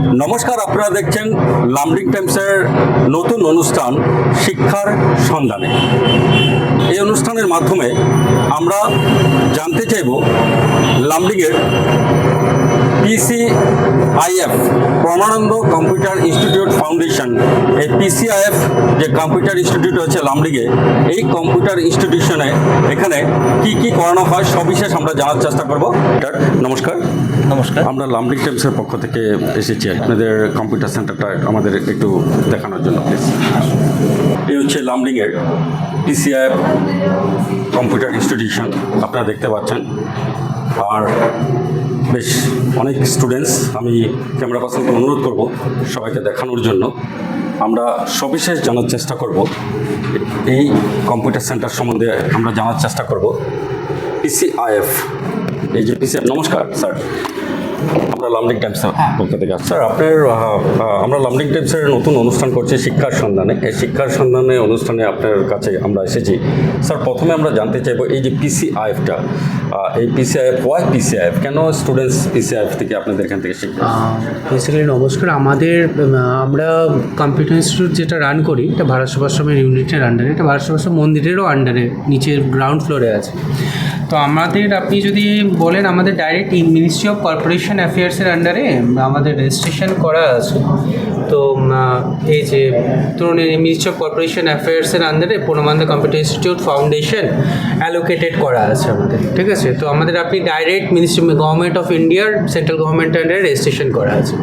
নমস্কার, আপনারা দেখছেন লামডিং টাইমসের নতুন অনুষ্ঠান শিক্ষার সন্ধানে। এই অনুষ্ঠানের মাধ্যমে আমরা জানতে চাইব লামডিংয়ের PCIF পরমানন্দ কম্পিউটার ইনস্টিটিউট ফাউন্ডেশন, এই PCIF যে কম্পিউটার ইনস্টিটিউট হচ্ছে লামডিংয়ে, এই কম্পিউটার ইনস্টিটিউশনে এখানে কি কি করানো হয় সবিশেষ আমরা জানার চেষ্টা করব। নমস্কার। নমস্কার। আমরা লামডিং টাইমসের পক্ষ থেকে এসেছি আপনাদের কম্পিউটার সেন্টারটা আমাদের একটু দেখানোর জন্য, প্লিজ। এই হচ্ছে লামডিংয়ের PCIF কম্পিউটার ইনস্টিটিউশন, আপনারা দেখতে পাচ্ছেন। আর বেশ অনেক স্টুডেন্টস, আমি ক্যামেরা পার্সনকে অনুরোধ করব সবাইকে দেখানোর জন্য। আমরা সবিশেষ জানার চেষ্টা করব এই কম্পিউটার সেন্টার সম্বন্ধে, আমরা জানার চেষ্টা করব। PCIF, এই যে PCIF, নমস্কার স্যার, আমরা লামডিং টাইমসের পক্ষ থেকে স্যার আপনার আমরা লামডিং টাইমসের নতুন অনুষ্ঠান করছি শিক্ষার সন্ধানে। এই শিক্ষার সন্ধানে অনুষ্ঠানে আপনার কাছে আমরা এসেছি। স্যার, প্রথমে আমরা জানতে চাইবো এই যে PCIFটা, এই PCIF, ওয়াই PCIF, কেন স্টুডেন্টস PCIF থেকে আপনাদের এখান থেকে শিখবে? বেসিক্যালি নমস্কার। আমরা কম্পিউটার ইনস্টিটিউট যেটা রান করি, এটা ভারত সেবাশ্রমের ইউনিটের আন্ডারে, এটা ভারত সেবাশ্রম মন্দিরেরও আন্ডারে, নিচের গ্রাউন্ড ফ্লোরে আছে। তো আপনি যদি বলেন, আমাদের ডাইরেক্ট মিনিস্ট্রি অফ কর্পোরেশন অ্যাফেয়ার্সের আন্ডারে আমাদের রেজিস্ট্রেশন করা আছে। তো এই যে ধরুন, মিনিস্ট্রি অফ কর্পোরেশন অ্যাফেয়ার্সের আন্ডারে পরমানন্দ কম্পিউটার ইনস্টিটিউট ফাউন্ডেশন অ্যালোকেটেড করা আছে আমাদের, ঠিক আছে। তো আপনি ডাইরেক্ট মিনিস্ট্রি, গভর্নমেন্ট অফ ইন্ডিয়ার, সেন্ট্রাল গভর্নমেন্টের আন্ডারে রেজিস্ট্রেশন করা আছে।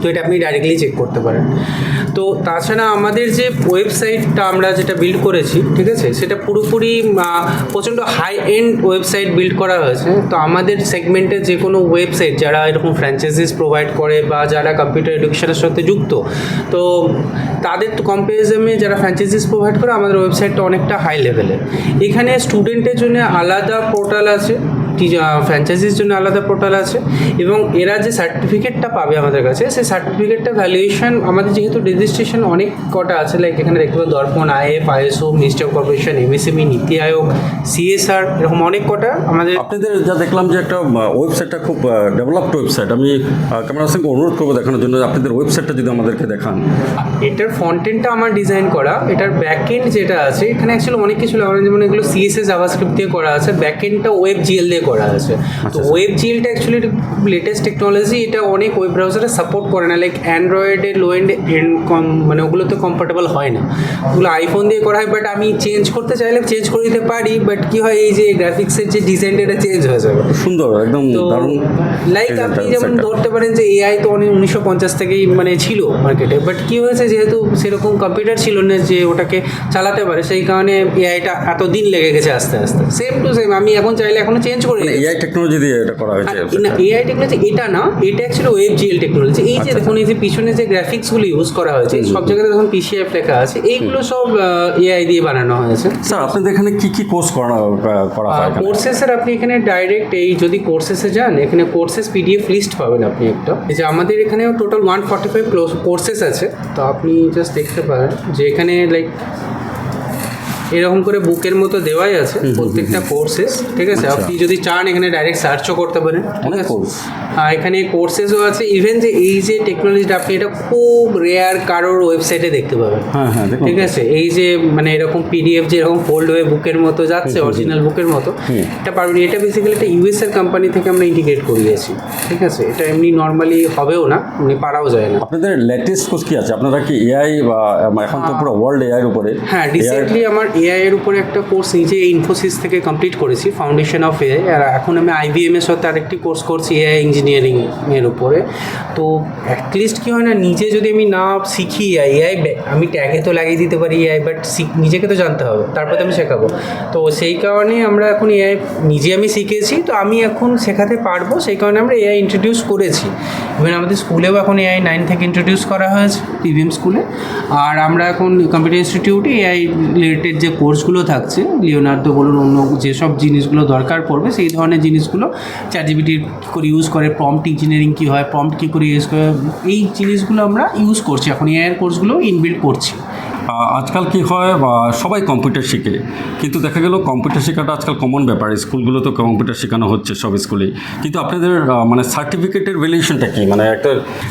তো এটা আপনি ডাইরেক্টলি চেক করতে পারেন। তো তাছাড়া আমাদের যে ওয়েবসাইটটা আমরা যেটা বিল্ড করেছি, ঠিক আছে, সেটা পুরোপুরি প্রচণ্ড হাই এন্ড ওয়েবসাইট বিল্ড করা হয়েছে। তো আমাদের সেগমেন্টে যে কোনো ওয়েবসাইট যারা এরকম ফ্র্যাঞ্চাইজিস প্রোভাইড করে বা যারা কম্পিউটার এডুকেশনের সাথে যুক্ত, তো তাদের কম্পারিজনে যারা ফ্র্যাঞ্চাইজিস প্রোভাইড করে, আমাদের ওয়েবসাইটটা অনেকটা হাই লেভেলের। এখানে স্টুডেন্টের জন্য আলাদা পোর্টাল আছে, ফ্র্যাঞ্চাইজির জন্য আলাদা পোর্টাল আছে, এবং এরা যে সার্টিফিকেটটা পাবে আমাদের কাছে, সেই সার্টিফিকেটটা ভ্যালুয়েশন আমাদের যেহেতু রেজিস্ট্রেশন অনেক কটা আছে, লাইক এখানে দেখতে পাবেন দর্পণ, IF, ISO, ministry of corporation, MSME, নীতি আয়োগ, CSR, এরকম অনেক কটা আমাদের। আপনাদের যা দেখলাম যে একটা ওয়েবসাইটটা খুব ডেভেলপড ওয়েবসাইট, আমি ক্যামেরা পার্সনকে অনুরোধ করবো দেখানোর জন্য। আপনাদের ওয়েবসাইটটা যদি আমাদেরকে দেখান। এটার ফ্রন্ট এন্ডটা আমার ডিজাইন করা, এটার ব্যাক এন্ড যেটা আছে, এখানে অ্যাকচুয়ালি অনেক কিছু লাগানো, যেমন এগুলো CSS জাভাস্ক্রিপ্ট দিয়ে করা আছে, ব্যাক এন্ডটা WebGL দিয়ে করা আছে। তো WebGLটা অ্যাকচুয়ালি লেটেস্ট টেকনোলজি, এটা অনেক ওয়েব ব্রাউজারে সাপোর্ট করে না, লাইক অ্যান্ড্রয়েডের লো এন্ড মানে ওগুলোতে কম্পার্টেবল হয় না, ওগুলো আইফোন দিয়ে করা হয়। বাট আমি চেঞ্জ করতে চাইলে চেঞ্জ করে দিতে পারি, বাট কি হয়, এই যে গ্রাফিক্সের যে ডিজাইনটা, এটা চেঞ্জ হয়ে যাবে। সুন্দর, একদম দারুণ। লাইক আপনি যেমন ধরতে পারেন যে AI তো অনেক 1950 থেকেই মানে ছিল মার্কেটে, বাট কী হয়েছে, যেহেতু সেরকম কম্পিউটার ছিল না যে ওটাকে চালাতে পারে, সেই কারণে AIটা এত দিন লেগে গেছে আস্তে আস্তে। সেম টু সেম আমি এখন চাইলে এখনো চেঞ্জ করে AI টেকনোলজি দিয়ে এটা করা হয়েছে না, AI টেকনোলজি এটা না, এটা অ্যাকচুয়ালি WebGL টেকনোলজি। এই যে দেখুন, এই যে পিছনে যে গ্রাফিক্সগুলো ইউজ করা হয়েছে, সব জায়গায় দেখুন PCIF লেখা আছে, এইগুলো সব AI দিয়ে বানানো হয়েছে। স্যার, আপনাদের এখানে কি কি কোর্স করা হয়? কোর্সেসের আপনি এখানে ডাইরেক্ট যদি কোর্সেসে যান, এখানে কোর্সেস PDF লিস্ট পাবেন আপনি একটা। এই যে আমাদের এখানে টোটাল 145 কোর্সেস আছে। তো আপনি জাস্ট দেখতে পারেন যে এখানে লাইক এরকম করে বুকের মতো দেওয়াই আছে প্রত্যেকটা কোর্সেস, ঠিক আছে। আপনি যদি চান এখানে ডাইরেক্ট সার্চও করতে পারেন, ঠিক আছে। এখানে কোর্সেসও আছে। ইভেন যে এই যে টেকনোলজিটা, আপনি এটা খুব রেয়ার কারোর ওয়েবসাইটে দেখতে পাবেন, ঠিক আছে। এই যে মানে এরকম PDF যে এরকম ফোল্ড হয়ে বুকের মতো যাচ্ছে, অরিজিনাল বুকের মতো, এটা পারবেন। এটা বেসিক্যালি একটা US এর কোম্পানি থেকে আমরা ইন্টিগ্রেট করিয়েছি, ঠিক আছে। এটা এমনি নর্মালি হবেও না, মানে পারাও যায় না। আপনাদের লেটেস্ট কোর্স কি আছে? আপনারা কি AI বা এখন তো পুরো ওয়ার্ল্ড AI এর উপরে? হ্যাঁ, রিসেন্টলি আমার AI এর উপরে একটা কোর্স নিজে ইনফোসিস থেকে কমপ্লিট করেছি, ফাউন্ডেশন অফ AI। আর এখন আমি IBM এর সাথে আরেকটি কোর্স করছি AI ইঞ্জিনিয়ারিং এর উপরে। তো অ্যাটলিস্ট কি হয় না, নিজে যদি আমি না শিখি AI, আমি ট্যাগে তো লাগিয়ে দিতে পারি AI, বাট নিজেকে তো জানতে হবে, তারপরে তো আমি শেখাবো। তো সেই কারণে আমরা এখন AI নিজে আমি শিখেছি, তো আমি এখন শেখাতে পারবো, সেই কারণে আমরা AI ইন্ট্রোডিউস করেছি। ইভেন আমাদের স্কুলেও এখন AI 9 থেকে ইন্ট্রোডিউস করা হয়েছে, PVM স্কুলে। আর আমরা এখন কম্পিউটার ইনস্টিটিউটে AI রিলেটেড যে কোর্সগুলো থাকছে, লিওনার্দো বলুন, অন্য যেসব জিনিসগুলো দরকার পড়বে, সেই ধরনের জিনিসগুলো, ChatGPT কী করে ইউজ করে, প্রম্পট ইঞ্জিনিয়ারিং কী হয়, প্রম্পট কী করে ইউজ করে, এই জিনিসগুলো আমরা ইউজ করছি এখন। AI এর কোর্সগুলো ইনবিল্ড করছি। আজকাল কি হয় সবাই কম্পিউটার শিখে, কিন্তু দেখা গেল কম্পিউটার শেখাটা আজকাল কমন ব্যাপার, স্কুলগুলোতে কম্পিউটার শেখানো হচ্ছে সব স্কুলেই, কিন্তু আপনাদের মানে সার্টিফিকেটের ভ্যালুয়েশনটা কি, মানে একটা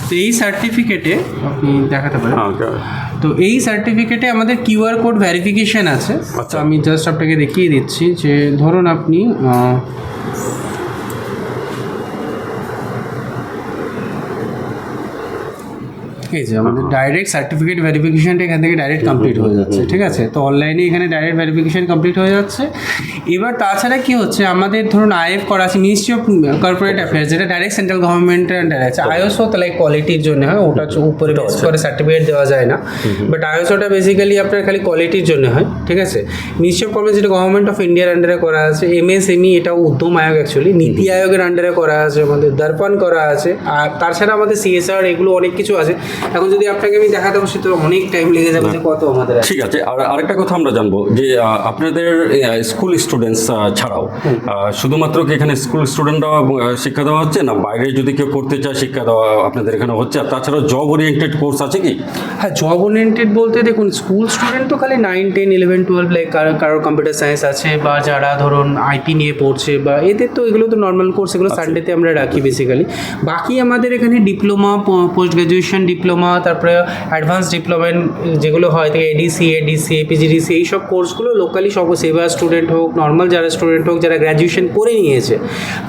তো এই সার্টিফিকেটে আপনি দেখাতে পারেন। okay. তো এই সার্টিফিকেটে আমাদের কিউআর কোড ভেরিফিকেশন আছে। আচ্ছা। তো আমি জাস্ট আপনাকে দেখিয়ে দিচ্ছি যে ধরুন আপনি এই যে আমাদের ডাইরেক্ট সার্টিফিকেট ভেরিফিকেশনটা এখান থেকে ডাইরেক্ট কমপ্লিট হয়ে যাচ্ছে, ঠিক আছে। তো অনলাইনে এখানে ডাইরেক্ট ভেরিফিকেশন কমপ্লিট হয়ে যাচ্ছে। এবার তাছাড়া কি হচ্ছে, আমাদের ধরুন আইএফ করা আছে, মিনিস্ট্রি অফ কর্পোরেট অ্যাফেয়ার্স, যেটা ডাইরেক্ট সেন্ট্রাল গভর্নমেন্টের আন্ডারে আছে। আইএসও তো লাইক কোয়ালিটির জন্য হয়, ওটা উপরে বেস করে সার্টিফিকেট দেওয়া যায় না, বাট আইএসওটা বেসিক্যালি আপনার খালি কোয়ালিটির জন্য হয়, ঠিক আছে। মিনিস্ট্রি অফ কর্পোরেট যেটা গভর্নমেন্ট অফ ইন্ডিয়ার আন্ডারে করা আছে। এমএসএমই এটাও উদ্যম আয়োগ অ্যাকচুয়ালি, নীতি আয়োগের আন্ডারে করা আছে, আমাদের দর্পণ করা আছে। আর তাছাড়া আমাদের সিএসআর এগুলো অনেক কিছু আছে। এখন যদি আপনাকে আমি দেখাতে বসি তো অনেক টাইম লেগে যাবে যে কত আমাদের আছে। ঠিক আছে। আর আরেকটা কথা আমরা জানবো যে আপনাদের স্কুল স্টুডেন্টস ছাড়াও শুধুমাত্র কি এখানে স্কুল স্টুডেন্টরা শিক্ষা দেওয়া হচ্ছে, না বাইরে যদি কেউ করতে চায় শিক্ষা দেওয়া আপনাদের এখানে হচ্ছে? আর তাছাড়াও জব ওরিয়েন্টেড কোর্স আছে কি? হ্যাঁ, জব ওরিয়েন্টেড বলতে দেখুন, স্কুল স্টুডেন্ট তো খালি 9, 10, 11, 12 লাইক কারোর কম্পিউটার সায়েন্স আছে, বা যারা ধরুন আইটি নিয়ে পড়ছে, বা এদের তো এগুলো তো নর্মাল কোর্স, এগুলো সানডেতে আমরা রাখি বেসিক্যালি। বাকি আমাদের এখানে ডিপ্লোমা, পোস্ট গ্র্যাজুয়েশন ডিপ্লোমা, তারপরে অ্যাডভান্স ডিপ্লোমা যেগুলো হয় থেকে এডিসিএ, ডিসিএ, পিজিডিসি, এই সব কোর্সগুলো লোকালি সব সেবা স্টুডেন্ট হোক, নর্মাল যারা স্টুডেন্ট হোক, যারা গ্র্যাজুয়েশন করে নিয়েছে,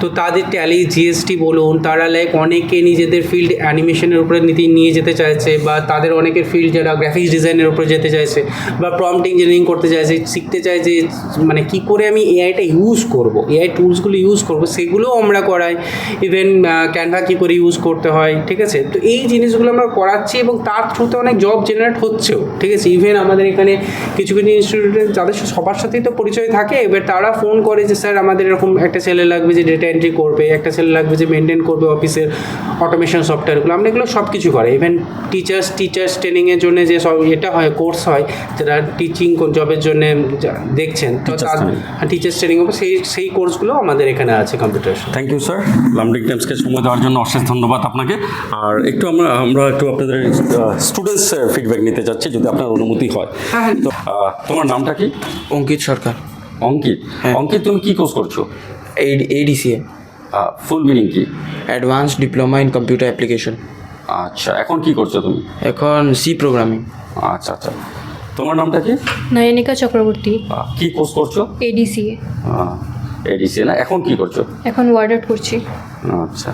তো তাদের ট্যালি, জিএসটি বলুন, তারা লাইক অনেকে নিজেদের ফিল্ড অ্যানিমেশনের উপরে নিয়ে যেতে চাইছে, বা তাদের অনেকের ফিল্ড যারা গ্রাফিক্স ডিজাইনের উপরে যেতে চাইছে, বা প্রম্পট ইঞ্জিনিয়ারিং করতে চাইছে, শিখতে চাই যে মানে কী করে আমি এআইটা ইউজ করব, এআই টুলসগুলো ইউজ করব, সেগুলোও আমরা করাই। ইভেন ক্যানভা কী করে ইউজ করতে হয়, ঠিক আছে। তো এই জিনিসগুলো আমরা করাচ্ছি, এবং তার থ্রুতে অনেক জব জেনারেট হচ্ছেও, ঠিক আছে। ইভেন আমাদের এখানে কিছু কিছু ইনস্টিটিউটে যাদের সবার সাথেই তো পরিচয় থাকে, এবার তারা ফোন করে যে স্যার আমাদের এরকম একটা ছেলে লাগবে যে ডেটা এন্ট্রি করবে, একটা ছেলে লাগবে যে মেনটেন করবে অফিসের অটোমেশন সফটওয়্যারগুলো, আমরা এগুলো সব কিছু করে। ইভেন টিচার্স ট্রেনিংয়ের জন্য যে সব এটা হয়, কোর্স হয়, যারা টিচিং জবের জন্য দেখছেন, তো টিচার্স ট্রেনিং হবে, সেই কোর্সগুলো আমাদের এখানে আছে computer. Thank you sir, Lumding টাইমসকে সময় দেওয়ার জন্য অশেষ ধন্যবাদ আপনাকে। আর একটু আমরা একটু আপনাদের স্টুডেন্টস ফিডব্যাক নিতে চাচ্ছি, যদি আপনার অনুমতি হয়। হ্যাঁ। তো তোমার নামটা কি? অঙ্কিত সরকার। অঙ্কিত। অঙ্কিত, তুমি কি কোর্স করছো? এডিসিএ, ফুল মিনিং কি? Advanced diploma in computer application. আচ্ছা, এখন কি করছো তুমি? এখন সি প্রোগ্রামিং। আচ্ছা আচ্ছা, তোমার নামটা কি? নয়নিকা চক্রবর্তী, কি কোর্স করছো? এডিসিএ। এডিসি না, এখন কি করছো? এখন ওয়ার্ড আউট করছি। আচ্ছা,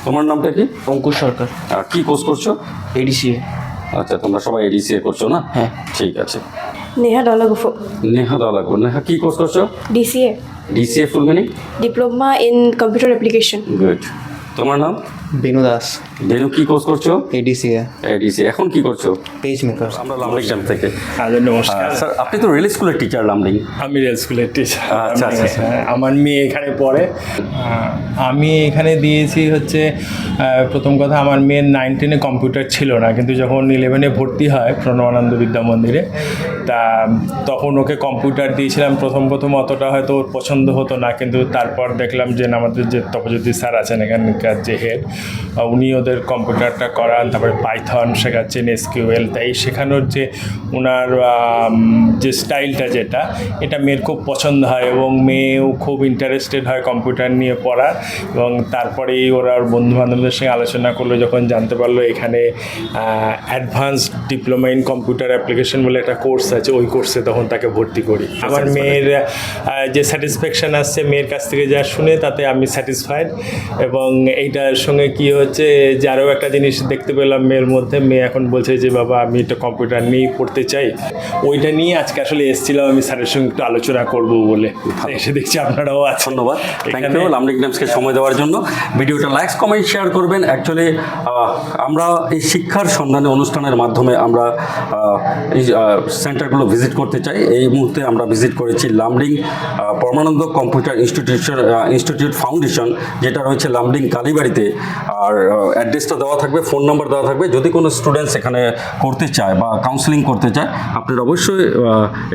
তোমার নামটা কি? অঙ্কুশ সরকার, কি কোর্স করছো? এডিসিএ। আচ্ছা, তোমরা সবাই এডিসিএ করছো না? হ্যাঁ। ঠিক আছে। নেহা ডলাগুফো, নেহা দালাগো। নেহা কি কোর্স করছো? DCA, DCA full meaning? Diploma in computer application. Good. তোমার নাম? বেনু দাস, বেনু, কি কোর্স করছো? ADCA, ADC. এখন কি করছো? Page maker. আমরা লামডিং ক্যাম্প থেকে। নমস্কার। স্যার, আপনি তো রেল স্কুলের টিচার লামডিং। আমি রেল স্কুলের টিচার। আচ্ছা, আচ্ছা, আচ্ছা। আমার মেয়ে এখানে পড়ে। আমি এখানে দিয়েছি হচ্ছে প্রথম কথা, আমার মেয়ের 9, 10-এ কম্পিউটার ছিল না, কিন্তু যখন 11-এ ভর্তি হয় প্রণবানন্দ বিদ্যা মন্দিরে, তা তখন ওকে কম্পিউটার দিয়েছিলাম। প্রথম অতটা হয়তো ওর পছন্দ হতো না, কিন্তু তারপর দেখলাম যে আমাদের যে তপজ্যোতি স্যার আছেন এখানকার যে হেড, উনি ওদের কম্পিউটারটা করান, তারপরে পাইথন শেখাচ্ছেন, এসকিউএল। তাই শেখানোর যে ওনার যে স্টাইলটা, এটা মেয়ের খুব পছন্দ হয়, এবং মেয়েও খুব ইন্টারেস্টেড হয় কম্পিউটার নিয়ে পড়ার। এবং তারপরেই ওরা ওর বন্ধুবান্ধবদের সঙ্গে আলোচনা করলো, যখন জানতে পারলো এখানে advanced diploma in computer application বলে একটা কোর্স আছে, ওই কোর্সে তখন তাকে ভর্তি করি। আমার মেয়ের যে স্যাটিসফ্যাকশান আসছে মেয়ের কাছ থেকে যা শুনে, তাতে আমি স্যাটিসফাইড। এবং এইটার সঙ্গে কি হচ্ছে যে আরও একটা জিনিস দেখতে পেলাম মেয়ের মধ্যে, মেয়ে এখন বলছে যে বাবা আমি একটা কম্পিউটার নিয়ে পড়তে চাই। ওইটা নিয়ে আজকে আসলে এসেছিলাম আমি স্যারের সঙ্গে একটু আলোচনা করব বলে, এসে দেখছি আপনারাও আছেন। ধন্যবাদ, থ্যাংক ইউ লামডিং টাইমসকে সময় দেওয়ার জন্য। ভিডিওটা লাইকস, কমেন্ট, শেয়ার করবেন। অ্যাকচুয়ালি আমরা এই শিক্ষার সন্ধানে অনুষ্ঠানের মাধ্যমে আমরা এই সেন্টারগুলো ভিজিট করতে চাই। এই মুহূর্তে আমরা ভিজিট করেছি লামডিং পরমানন্দ কম্পিউটার ইনস্টিটিউট ফাউন্ডেশন, যেটা রয়েছে লামডিং কালীবাড়িতে। আর অ্যাড্রেসটা দেওয়া থাকবে, ফোন নাম্বার দেওয়া থাকবে। যদি কোনো স্টুডেন্টস এখানে করতে চায় বা কাউন্সিলিং করতে চায়, আপনারা অবশ্যই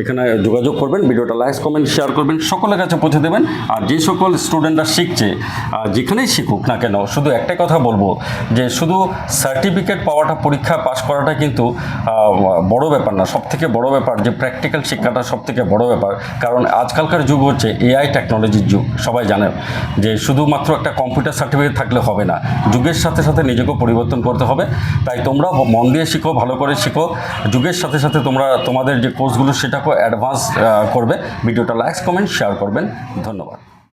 এখানে যোগাযোগ করবেন, ভিডিওটা লাইক কমেন্ট শেয়ার করবেন, সকলের কাছে পৌঁছে দেবেন। আর যে সকল স্টুডেন্টরা শিখছে, যেখানেই শিখুক না কেন, শুধু একটাই কথা বলবো যে শুধু সার্টিফিকেট পাওয়াটা, পরীক্ষা পাস করাটা কিন্তু বড় ব্যাপার না। সবথেকে বড় ব্যাপার যে প্র্যাকটিক্যাল শিক্ষাটা সবথেকে বড় ব্যাপার। কারণ আজকালকার যুগ হচ্ছে এআই টেকনোলজির যুগ। সবাই জানেন যে শুধুমাত্র একটা কম্পিউটার সার্টিফিকেট থাকলে হবে না, যুগের সাথে সাথে নিজেকেও পরিবর্তন করতে হবে। তাই তোমরা মন দিয়ে শিখো, ভালো করে শিখো, যুগের সাথে সাথে তোমরা তোমাদের যে কোর্সগুলো সেটাকেও অ্যাডভান্স করবে। ভিডিওটা লাইক কমেন্ট শেয়ার করবেন। ধন্যবাদ।